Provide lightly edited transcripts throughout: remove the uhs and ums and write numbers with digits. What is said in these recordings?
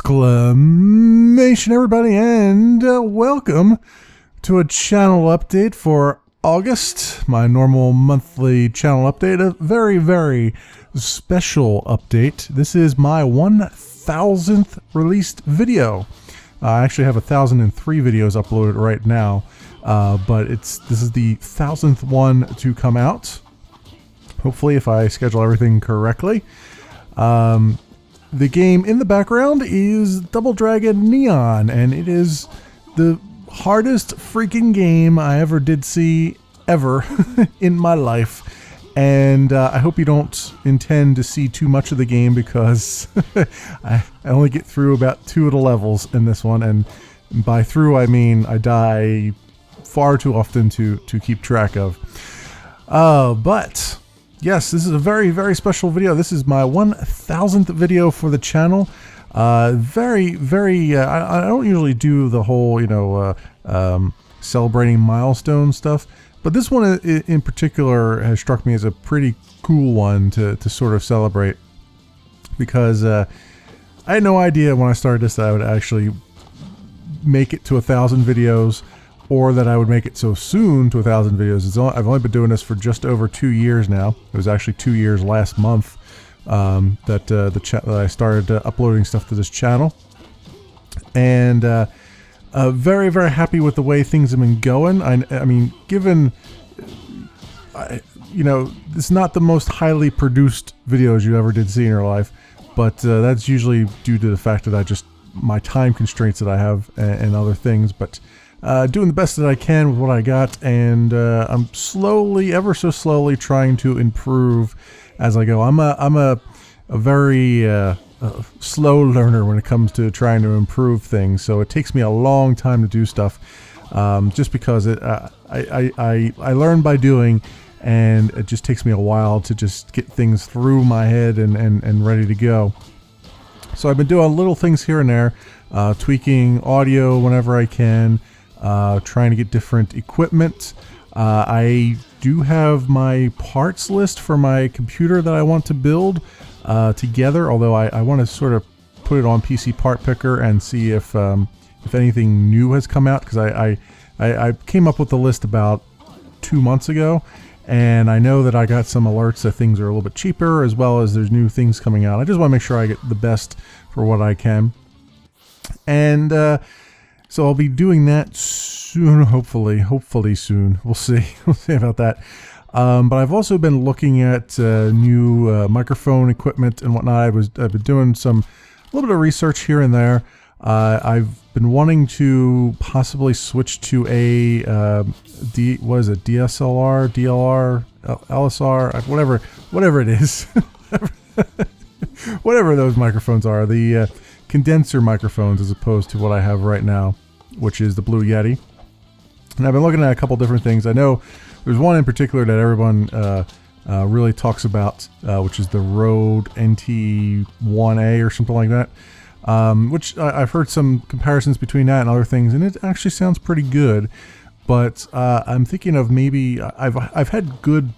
Exclamation, everybody, and welcome to a channel update for August, my normal monthly channel update, a very, very special update. This is my 1000th released video. I actually have 1003 videos uploaded right now, but this is the 1000th one to come out. Hopefully, if I schedule everything correctly. The game in the background is Double Dragon Neon, and it is the hardest freaking game I ever did see ever in my life. And I hope you don't intend to see too much of the game because I only get through about 2 of the levels in this one, and by through I mean I die far too often to keep track of. But yes, this is a very, very special video. This is my 1000th video for the channel. Very, very, I don't usually do the whole, celebrating milestone stuff, but this one in particular has struck me as a pretty cool one to sort of celebrate, because I had no idea when I started this that I would actually make it to 1000 videos, or that I would make it so soon to 1000 videos. I've only been doing this for just over 2 years now. It was actually 2 years last month that I started uploading stuff to this channel. And very, very happy with the way things have been going. I mean, given, it's not the most highly produced videos you ever did see in your life, but that's usually due to the fact that my time constraints that I have and other things, but doing the best that I can with what I got, and I'm slowly, ever so slowly, trying to improve as I go. I'm a very slow learner when it comes to trying to improve things, so it takes me a long time to do stuff, just because I learn by doing, and it just takes me a while to just get things through my head and ready to go. So I've been doing little things here and there, tweaking audio whenever I can, trying to get different equipment. I do have my parts list for my computer that I want to build together, although I want to sort of put it on PC Part Picker and see if anything new has come out, because I came up with the list about 2 months ago, and I know that I got some alerts that things are a little bit cheaper, as well as there's new things coming out. I just want to make sure I get the best for what I can. And so I'll be doing that soon, hopefully soon. We'll see. We'll see about that. But I've also been looking at new microphone equipment and whatnot. I've been doing a little bit of research here and there. I've been wanting to possibly switch to a DSLR, DLR, LSR, whatever it is, whatever those microphones are. The condenser microphones, as opposed to what I have right now, which is the Blue Yeti. And I've been looking at a couple different things. I know there's one in particular that everyone really talks about, which is the Rode NT1A or something like that, which I've heard some comparisons between that and other things, and it actually sounds pretty good. But I'm thinking of maybe I've had good,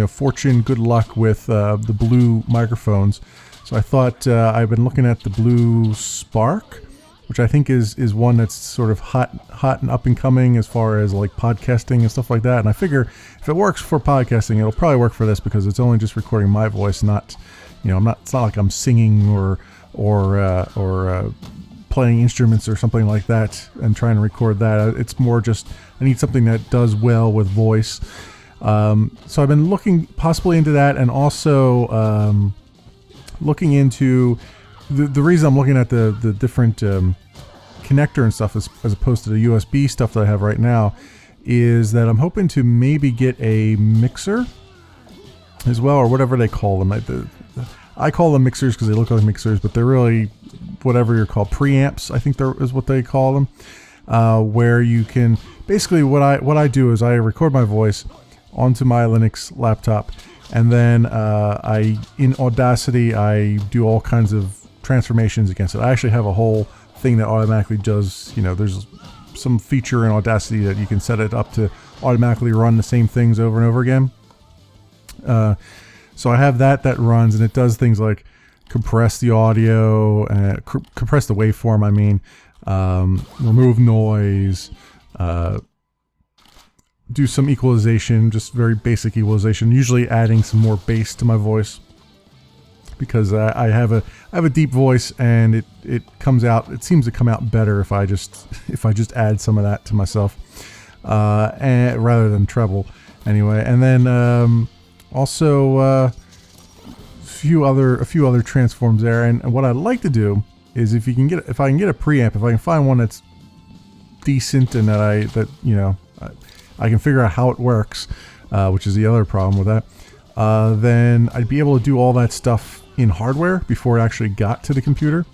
fortune, good luck with the Blue microphones. So I thought I've been looking at the Blue Spark, which I think is one that's sort of hot and up and coming as far as like podcasting and stuff like that. And I figure if it works for podcasting, it'll probably work for this, because it's only just recording my voice, not, it's not like I'm singing or playing instruments or something like that and trying to record that. It's more just I need something that does well with voice. So I've been looking possibly into that, and also looking into the reason I'm looking at the different connector and stuff as opposed to the USB stuff that I have right now, is that I'm hoping to maybe get a mixer as well, or whatever they call them. I call them mixers because they look like mixers, but they're really whatever you're called, preamps, I think is what they call them, where you can basically, what I do is I record my voice onto my Linux laptop, and then in Audacity I do all kinds of transformations against it. I actually have a whole thing that automatically does, there's some feature in Audacity that you can set it up to automatically run the same things over and over again. So I have that runs, and it does things like, compress the audio, compress the waveform, I mean, remove noise, do some equalization, just very basic equalization, usually adding some more bass to my voice, because I have a deep voice, and it comes out, it seems to come out better if I just add some of that to myself, and rather than treble anyway. And then also a few other transforms there. And what I'd like to do is, if I can get a preamp, if I can find one that's decent and that I can figure out how it works, which is the other problem with that, then I'd be able to do all that stuff in hardware before it actually got to the computer,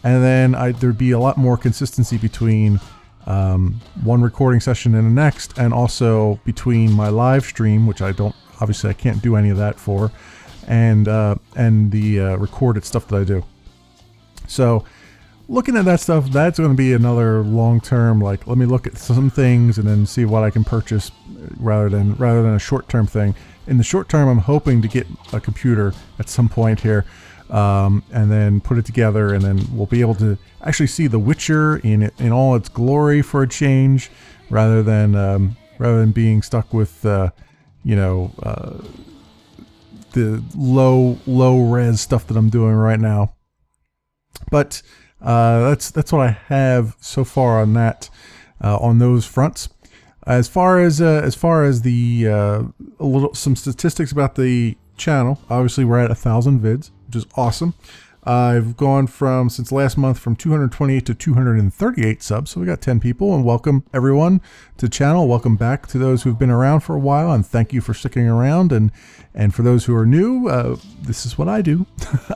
and then there'd be a lot more consistency between one recording session and the next, and also between my live stream, which I can't do any of that for, and the recorded stuff that I do. So looking at that stuff, that's going to be another long-term, like, let me look at some things and then see what I can purchase, rather than a short-term thing. In the short term, I'm hoping to get a computer at some point here, and then put it together, and then we'll be able to actually see The Witcher in all its glory for a change, rather than being stuck with the low res stuff that I'm doing right now. But that's what I have so far on that, on those fronts. As far as the some statistics about the channel, obviously we're at 1,000 vids, which is awesome. I've gone since last month from 228 to 238 subs, so we got 10 people, and welcome everyone to the channel. Welcome back to those who've been around for a while, and thank you for sticking around. And for those who are new, this is what I do.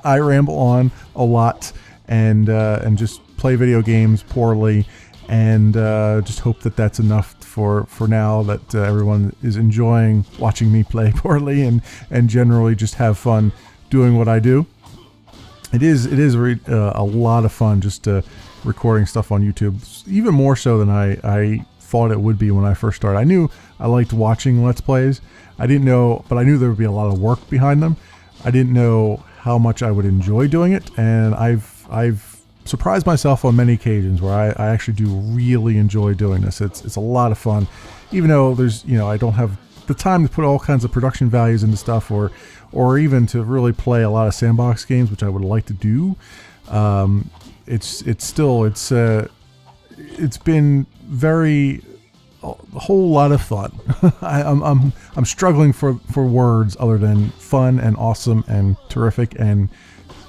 I ramble on a lot and just play video games poorly, and just hope that that's enough for now, that everyone is enjoying watching me play poorly, and generally just have fun doing what I do. It is a lot of fun just recording stuff on YouTube, even more so than I thought it would be when I first started. I knew I liked watching Let's Plays. I didn't know, but I knew there would be a lot of work behind them. I didn't know how much I would enjoy doing it, and I've surprised myself on many occasions where I actually do really enjoy doing this. It's a lot of fun, even though I don't have the time to put all kinds of production values into stuff, or even to really play a lot of sandbox games, which I would like to do. It's been a whole lot of fun. I'm struggling for words other than fun and awesome and terrific and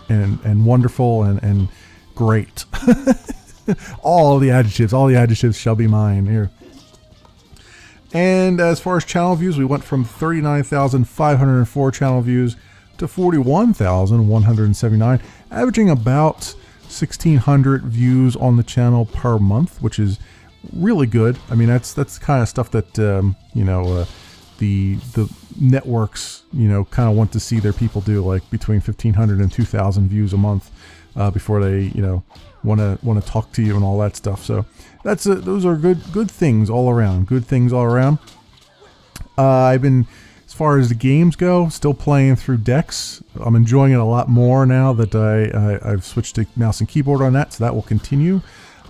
wonderful and great. all the adjectives shall be mine here. And as far as channel views, we went from 39,504 channel views to 41,179, averaging about 1,600 views on the channel per month, which is really good. I mean, that's the kind of stuff that the networks kind of want to see their people do, like between 1,500 and 2,000 views a month before they want to talk to you and all that stuff. So those are good things all around. Good things all around. I've been, as far as the games go, still playing through Dex. I'm enjoying it a lot more now that I've switched to mouse and keyboard on that, so that will continue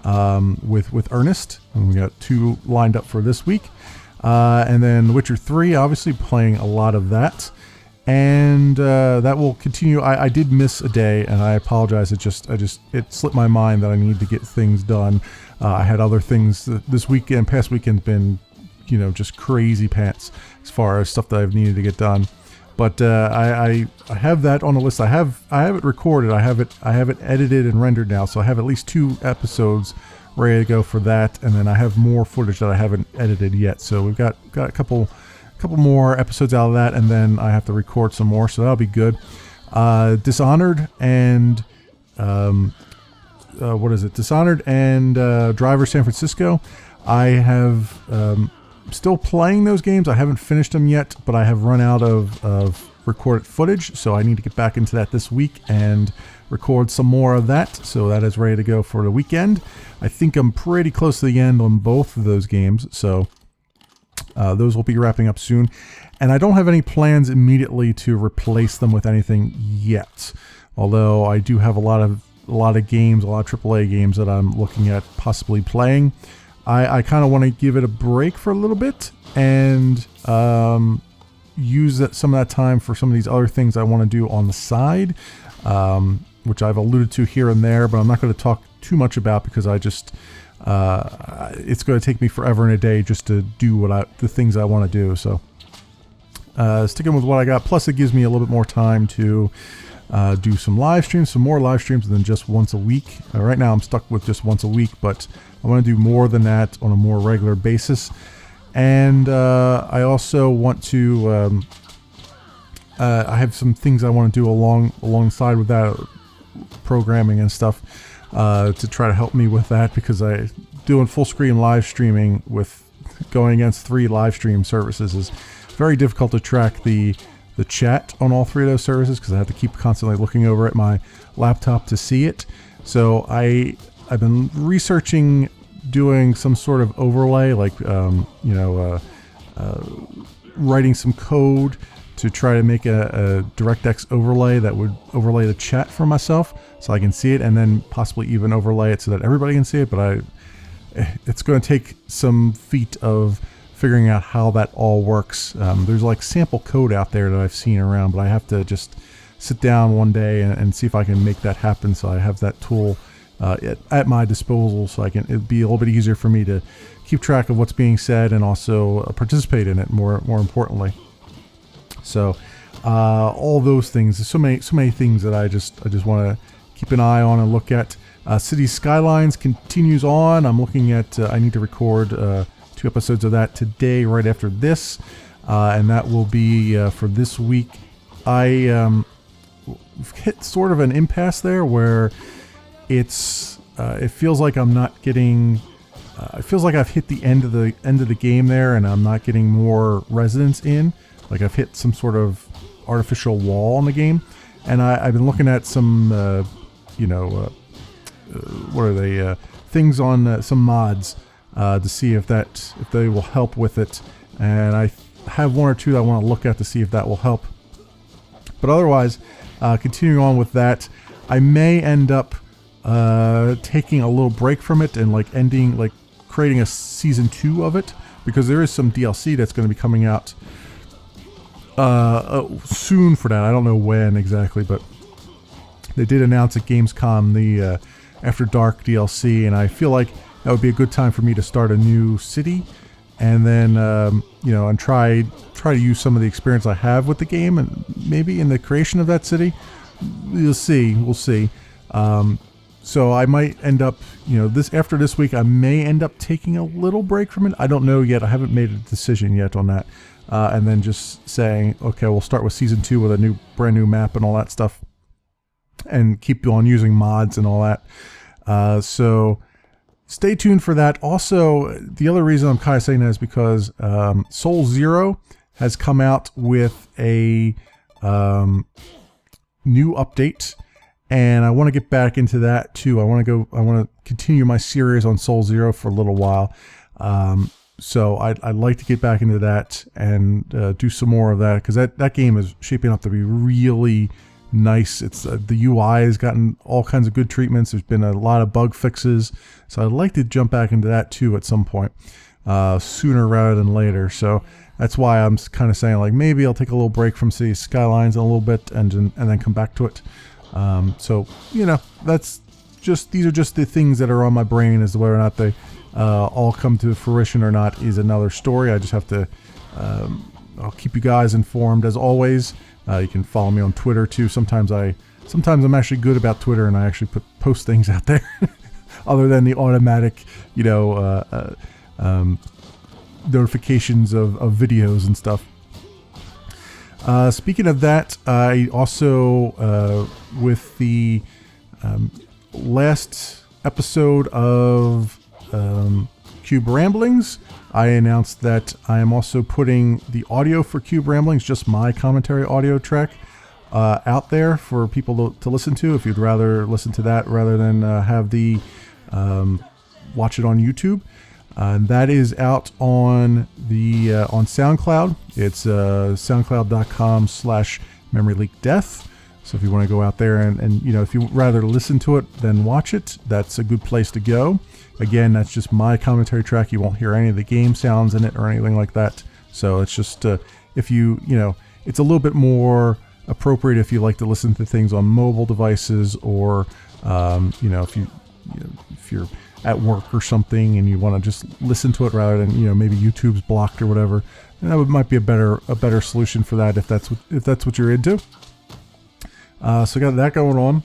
with Ernest. And we got 2 lined up for this week. And then Witcher 3, obviously playing a lot of that. And that will continue. I did miss a day, and I apologize. It slipped my mind that I need to get things done. I had other things this weekend. Past weekend's been, just crazy pants as far as stuff that I've needed to get done. But I have that on the list. I have it recorded. I have it edited and rendered now. So I have at least 2 episodes ready to go for that, and then I have more footage that I haven't edited yet. So we've got a couple more episodes out of that, and then I have to record some more, so that'll be good. Dishonored and Dishonored and Driver San Francisco. I have still playing those games. I haven't finished them yet, but I have run out of recorded footage, so I need to get back into that this week and record some more of that. So that is ready to go for the weekend. I think I'm pretty close to the end on both of those games, so those will be wrapping up soon. And I don't have any plans immediately to replace them with anything yet. although I do have a lot of games, a lot of AAA games that I'm looking at possibly playing. I kind of want to give it a break for a little bit and use some of that time for some of these other things I want to do on the side, which I've alluded to here and there, but I'm not going to talk too much about because I just it's going to take me forever and a day just to do the things I want to do. So sticking with what I got, plus it gives me a little bit more time to do some more live streams than just once a week. Right now I'm stuck with just once a week, but I want to do more than that on a more regular basis. And I also want to I have some things I want to do alongside with that, programming and stuff, to try to help me with that, because doing full screen live streaming with going against 3 live stream services is very difficult to track the chat on all 3 of those services, because I have to keep constantly looking over at my laptop to see it. So I've been researching doing some sort of overlay, like writing some code to try to make a DirectX overlay that would overlay the chat for myself so I can see it, and then possibly even overlay it so that everybody can see it. But it's going to take some feat of figuring out how that all works. There's like sample code out there that I've seen around, but I have to just sit down one day and see if I can make that happen, so I have that tool at my disposal, so it'd be a little bit easier for me to keep track of what's being said and also participate in it more importantly. So all those things, there's so many things that I just want to keep an eye on and look at. City Skylines continues on. I'm looking at I need to record 2 episodes of that today right after this, and that will be for this week. I hit sort of an impasse there where it feels like I'm not getting it feels like I've hit the end of the game there, and I'm not getting more residents in. Like I've hit some sort of artificial wall in the game, and I've been looking at some what are they things on some mods to see if they will help with it, and I have 1 or 2 that I want to look at to see if that will help. But otherwise, continuing on with that, I may end up taking a little break from it and creating a season 2 of it, because there is some DLC that's going to be coming out soon for that. I don't know when exactly, but they did announce at Gamescom the After Dark DLC, and I feel like that would be a good time for me to start a new city, and then and try to use some of the experience I have with the game, and maybe in the creation of that city. We'll see. So I might end up, after this week, I may end up taking a little break from it. I don't know yet. I haven't made a decision yet on that. And then just saying, okay, we'll start with season 2 with a brand new map and all that stuff, and keep on using mods and all that. So stay tuned for that. Also, the other reason I'm kind of saying that is because Soul Zero has come out with a new update, and I want to get back into that too. I want to continue my series on Soul Zero for a little while. So I'd like to get back into that and do some more of that, because that game is shaping up to be really nice. It's the UI has gotten all kinds of good treatments. There's been a lot of bug fixes, so I'd like to jump back into that too at some point, sooner rather than later. So that's why I'm kind of saying maybe I'll take a little break from City Skylines a little bit and then come back to it. So that's these are just the things that are on my brain. As to whether or not they all come to fruition or not is another story. I just have to I'll keep you guys informed as always. You can follow me on Twitter too. Sometimes I'm actually good about Twitter, and I actually post things out there other than the automatic notifications of videos and stuff. Speaking of that, I also with the last episode of Cube Ramblings, I announced that I am also putting the audio for Cube Ramblings, just my commentary audio track, out there for people to listen to, if you'd rather listen to that rather than have the watch it on YouTube. That is out on the on SoundCloud. It's soundcloud.com/memoryleakdeath. So if you want to go out there and you know, if you rather listen to it than watch it, that's a good place to go. Again, that's just my commentary track. You won't hear any of the game sounds in it or anything like that. So it's just if you know, it's a little bit more appropriate if you like to listen to things on mobile devices, or you know, if you're at work or something and you want to just listen to it rather than, you know, maybe YouTube's blocked or whatever. That might be a better solution for that if that's what you're into. So got that going on,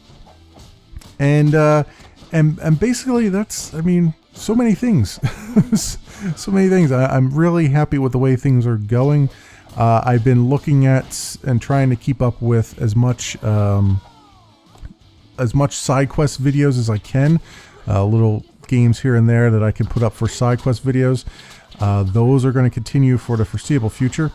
and basically that's, I mean, so many things, so many things. I'm really happy with the way things are going. I've been looking at and trying to keep up with as much side quest videos as I can, little games here and there that I can put up for side quest videos. Those are going to continue for the foreseeable future.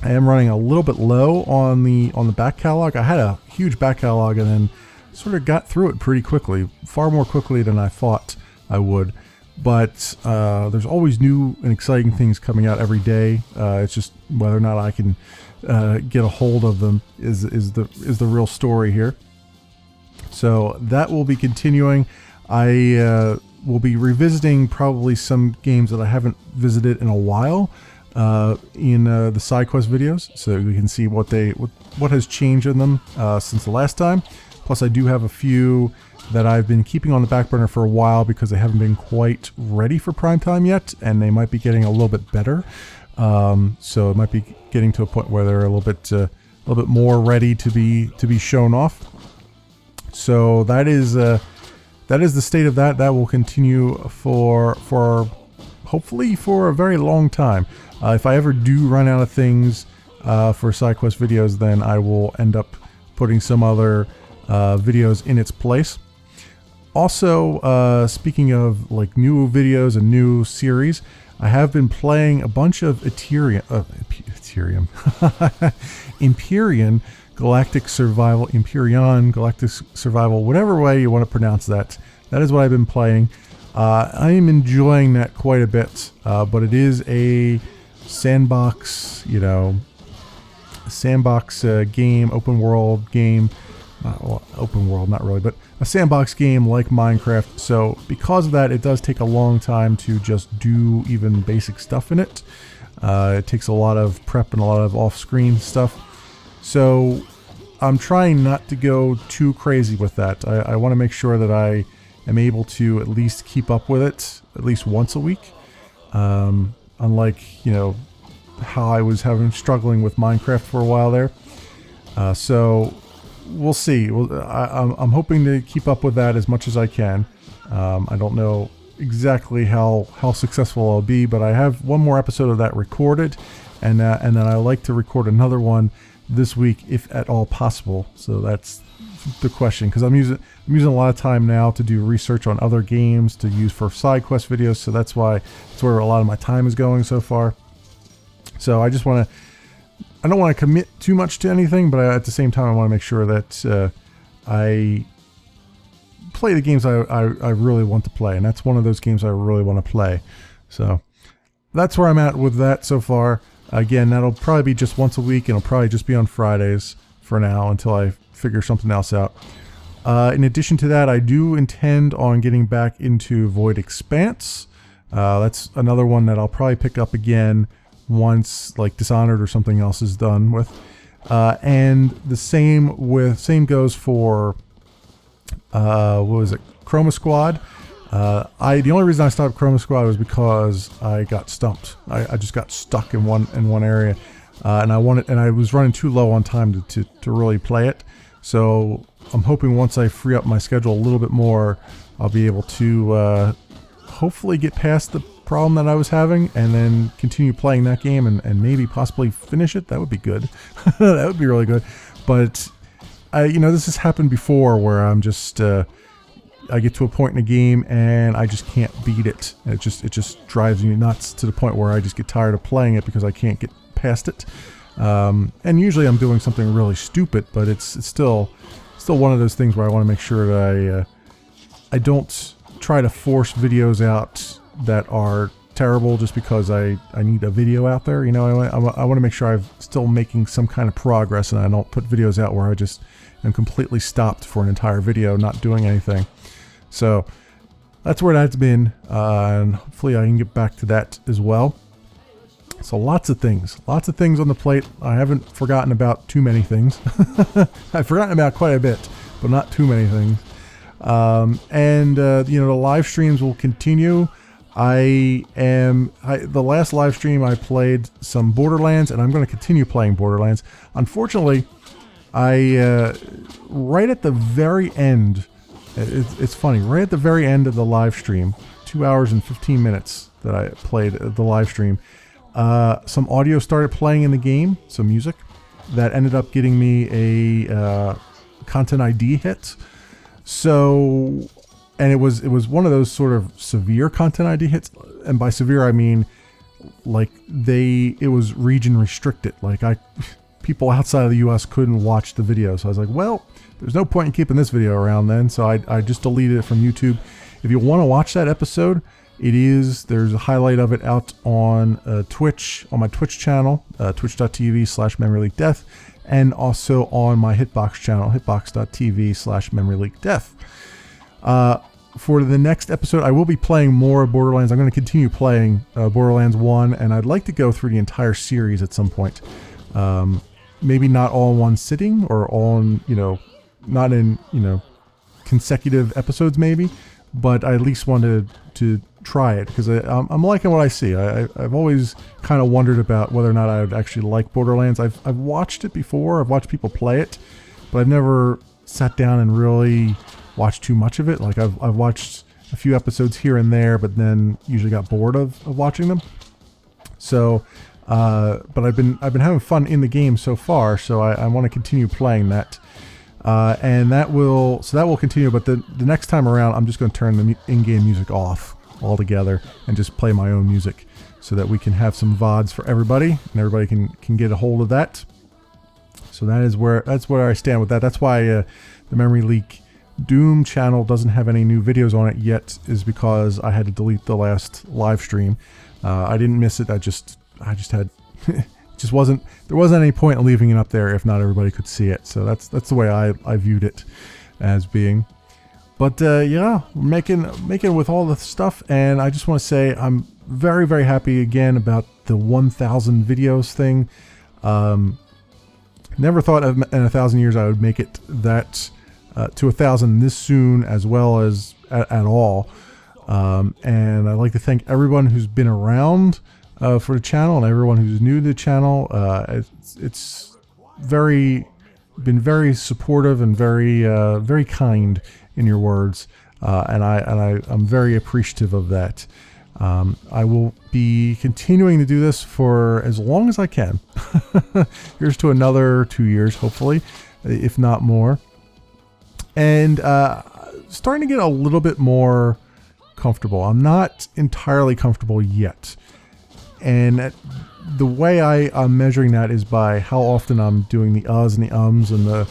I am running a little bit low on the back catalog. I had a huge back catalog and then sort of got through it pretty quickly, far more quickly than I thought I would. But there's always new and exciting things coming out every day. It's just whether or not I can get a hold of them is the real story here. So that will be continuing. I will be revisiting probably some games that I haven't visited in a while in the side quest videos, so we can see what has changed in them since the last time. Plus, I do have a few that I've been keeping on the back burner for a while because they haven't been quite ready for prime time yet, and they might be getting a little bit better. So it might be getting to a point where they're a little bit more ready to be shown off. So that is the state of that. That will continue for hopefully for a very long time. If I ever do run out of things for side quest videos, then I will end up putting some other videos in its place. Also, speaking of like new videos and new series, I have been playing a bunch of Empyrion Galactic Survival, whatever way you want to pronounce that. That is what I've been playing. I am enjoying that quite a bit, but it is a sandbox, game, open world game. Well, open world, not really, but a sandbox game like Minecraft. So because of that, it does take a long time to just do even basic stuff in it. It takes a lot of prep and a lot of off-screen stuff. So I'm trying not to go too crazy with that. I want to make sure that I am able to at least keep up with it at least once a week. Unlike, how I was struggling with Minecraft for a while there. So we'll see. I'm hoping to keep up with that as much as I can. I don't know exactly how successful I'll be, but I have one more episode of that recorded, and then I like to record another one this week if at all possible. So that's the question, because I'm using a lot of time now to do research on other games to use for side quest videos. So that's where a lot of my time is going so far. So I don't want to commit too much to anything, but at the same time I want to make sure that I play the games I really want to play, and that's one of those games I really want to play. So that's where I'm at with that so far. Again, that'll probably be just once a week, and it'll probably just be on Fridays for now until I figure something else out. In addition to that, I do intend on getting back into Void Expanse. That's another one that I'll probably pick up again once like Dishonored or something else is done with. And the same goes for Chroma Squad. The only reason I stopped Chroma Squad was because I got stumped. I just got stuck in one area, and I was running too low on time to really play it. So I'm hoping once I free up my schedule a little bit more, I'll be able to hopefully get past the problem that I was having, and then continue playing that game and maybe possibly finish it. That would be good. That would be really good. But this has happened before where I'm just I get to a point in a game and I just can't beat it. It just drives me nuts to the point where I just get tired of playing it because I can't get past it. And usually I'm doing something really stupid, but it's still one of those things where I want to make sure that I don't try to force videos out that are terrible just because I need a video out there. I want to make sure I'm still making some kind of progress, and I don't put videos out where I just and completely stopped for an entire video, not doing anything. So that's where that's been, and hopefully I can get back to that as well. So lots of things on the plate. I haven't forgotten about too many things. I've forgotten about quite a bit, but not too many things. You know, the live streams will continue. The last live stream I played some Borderlands, and I'm going to continue playing Borderlands. Unfortunately, right at the very end, it's funny, right at the very end of the live stream, 2 hours and 15 minutes that I played the live stream, some audio started playing in the game, some music, that ended up getting me a Content ID hit. So, and it was one of those sort of severe Content ID hits, and by severe I mean like it was region restricted. Like people outside of the US couldn't watch the video. So I was like, well, there's no point in keeping this video around then. So I just deleted it from YouTube. If you want to watch that episode, there's a highlight of it out on Twitch, on my Twitch channel, twitch.tv/memoryleakdeath, and also on my Hitbox channel, hitbox.tv/memoryleakdeath. For the next episode, I will be playing more Borderlands. I'm going to continue playing Borderlands 1, and I'd like to go through the entire series at some point. Maybe not all in one sitting, or all in, not in, consecutive episodes maybe, but I at least wanted to try it, because I'm liking what I see. I've always kind of wondered about whether or not I would actually like Borderlands. I've watched it before. I've watched people play it, but I've never sat down and really watched too much of it. Like I've watched a few episodes here and there, but then usually got bored of watching them. So, but I've been having fun in the game so far. So I want to continue playing that, and that will continue. But the next time around, I'm just going to turn the in-game music off altogether and just play my own music, so that we can have some VODs for everybody, and everybody can get a hold of that. So that's where I stand with that. That's why the Memory Leak Doom channel doesn't have any new videos on it yet, is because I had to delete the last live stream. I didn't miss it. I just had there wasn't any point in leaving it up there if not everybody could see it. So that's the way I viewed it as being. But yeah, making with all the stuff, and I just want to say I'm very, very happy again about the 1,000 videos thing. Never thought in 1,000 years I would make it that to 1,000 this soon, as well as at all. And I'd like to thank everyone who's been around for the channel, and everyone who's new to the channel. It's been very supportive and very kind in your words, and I'm very appreciative of that. I will be continuing to do this for as long as I can. Here's to another 2 years, hopefully, if not more. And starting to get a little bit more comfortable. I'm not entirely comfortable yet. And the way I'm measuring that is by how often I'm doing the uhs and the ums, and the,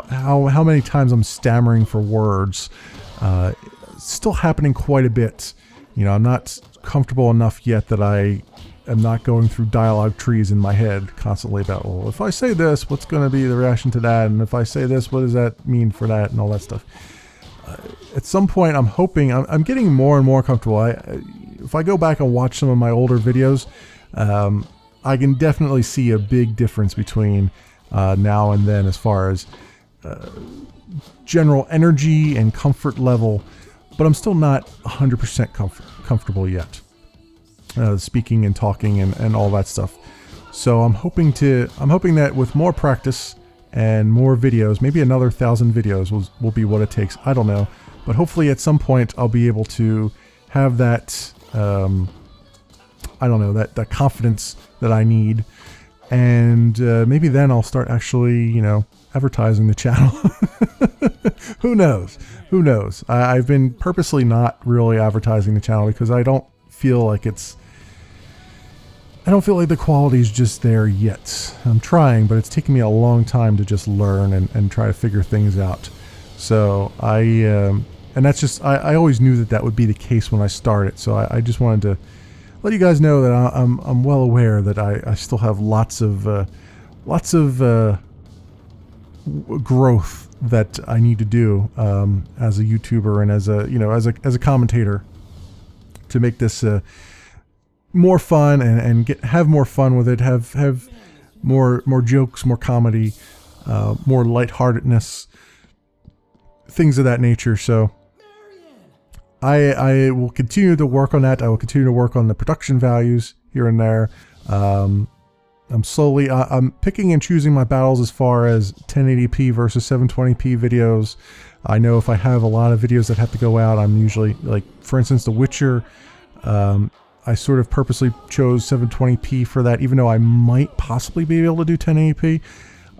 how many times I'm stammering for words. Still happening quite a bit. I'm not comfortable enough yet that I am not going through dialogue trees in my head constantly about, well, if I say this, what's going to be the reaction to that? And if I say this, what does that mean for that? And all that stuff. At some point, I'm hoping, I'm getting more and more comfortable. If I go back and watch some of my older videos, I can definitely see a big difference between now and then as far as general energy and comfort level, but I'm still not 100% comfortable yet, speaking and talking and all that stuff. So I'm hoping that with more practice and more videos, maybe another 1,000 videos will be what it takes. I don't know, but hopefully at some point I'll be able to have that, that confidence that I need, and maybe then I'll start actually, advertising the channel. Who knows? I've been purposely not really advertising the channel because I don't feel like the quality is just there yet. I'm trying, but it's taking me a long time to just learn and try to figure things out. So and that's just, I always knew that would be the case when I started. So I just wanted to let you guys know that I'm well aware that I still have lots of growth that I need to do as a YouTuber and as a commentator to make this more fun and have more fun with it, have more jokes, more comedy, more lightheartedness, things of that nature. So I will continue to work on that. I will continue to work on the production values here and there. I'm picking and choosing my battles as far as 1080p versus 720p videos. I know if I have a lot of videos that have to go out, I'm usually, like, for instance, The Witcher, I sort of purposely chose 720p for that, even though I might possibly be able to do 1080p.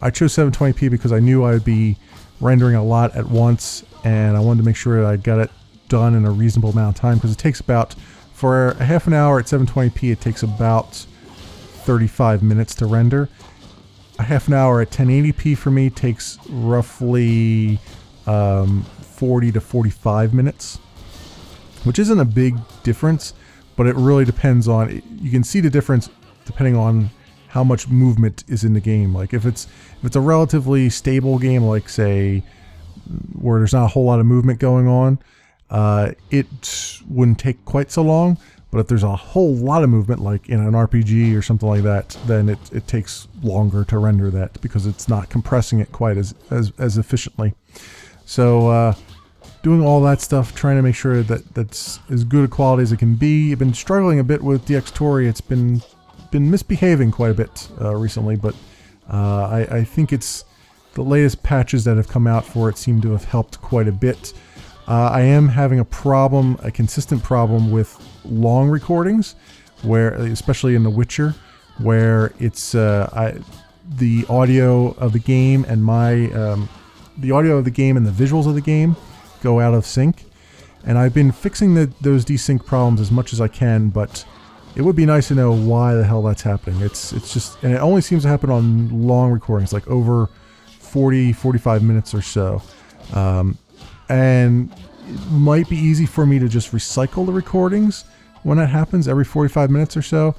I chose 720p because I knew I would be rendering a lot at once, and I wanted to make sure that I got it done in a reasonable amount of time, because it takes about, for a half an hour at 720p, it takes about 35 minutes to render. A half an hour at 1080p for me takes roughly 40 to 45 minutes, which isn't a big difference, but it really depends on, you can see the difference depending on how much movement is in the game. Like if it's a relatively stable game, like say where there's not a whole lot of movement going on, it wouldn't take quite so long. But if there's a whole lot of movement, like in an RPG or something like that, then it takes longer to render that because it's not compressing it quite as efficiently. So doing all that stuff, trying to make sure that that's as good a quality as it can be. I've been struggling a bit with DxTory. It's been misbehaving quite a bit recently, but I think it's the latest patches that have come out for it seem to have helped quite a bit. I am having a consistent problem with long recordings, where, especially in The Witcher, where it's the audio of the game and the audio of the game and the visuals of the game go out of sync, and I've been fixing those desync problems as much as I can, but it would be nice to know why the hell that's happening. It's just, and it only seems to happen on long recordings, like over 40-45 minutes or so. And it might be easy for me to just recycle the recordings when that happens every 45 minutes or so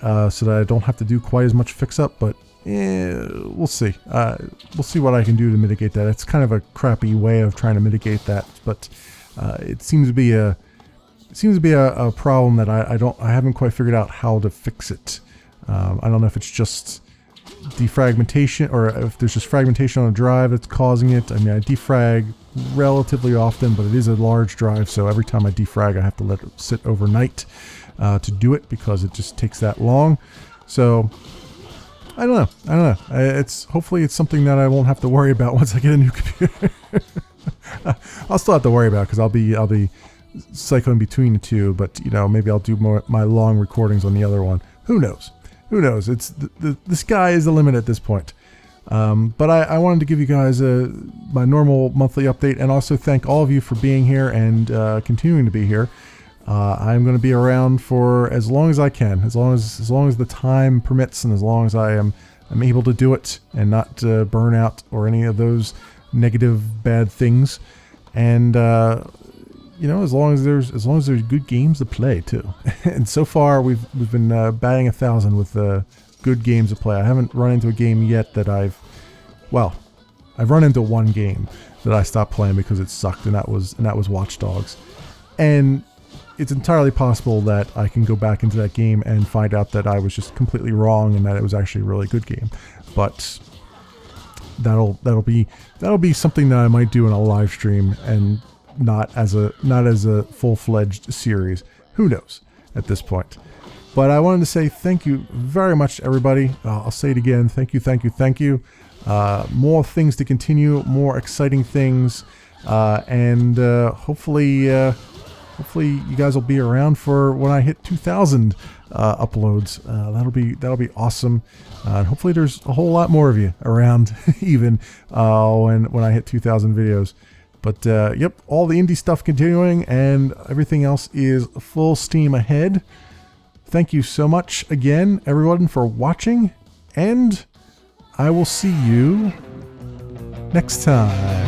that I don't have to do quite as much fix-up, but we'll see. We'll see what I can do to mitigate that. It's kind of a crappy way of trying to mitigate that, but it seems to be a problem that I haven't quite figured out how to fix it. I don't know if it's just defragmentation or if there's just fragmentation on a drive that's causing it. I mean, I defrag relatively often, but it is a large drive, so every time I defrag I have to let it sit overnight to do it because it just takes that long. So I don't know. Hopefully it's something that I won't have to worry about once I get a new computer. I'll still have to worry about it because I'll be cycling between the two, but maybe I'll do my long recordings on the other one. Who knows? It's the sky is the limit at this point. But I wanted to give you guys my normal monthly update, and also thank all of you for being here and continuing to be here. I'm going to be around for as long as I can, as long as the time permits, and as long as I'm able to do it and not burn out or any of those negative bad things. And as long as there's good games to play too. And so far we've been batting 1,000 with good games to play. I haven't run into a game yet that I've run into one game that I stopped playing because it sucked, and that was Watch Dogs. And it's entirely possible that I can go back into that game and find out that I was just completely wrong and that it was actually a really good game. But that'll be something that I might do in a live stream and not as a full-fledged series. Who knows at this point? But I wanted to say thank you very much to everybody. I'll say it again. Thank you. More things to continue, more exciting things, and hopefully you guys will be around for when I hit 2,000 uploads. That'll be awesome. And hopefully there's a whole lot more of you around even when I hit 2,000 videos. But yep, all the indie stuff continuing, and everything else is full steam ahead. Thank you so much again, everyone, for watching, and I will see you next time.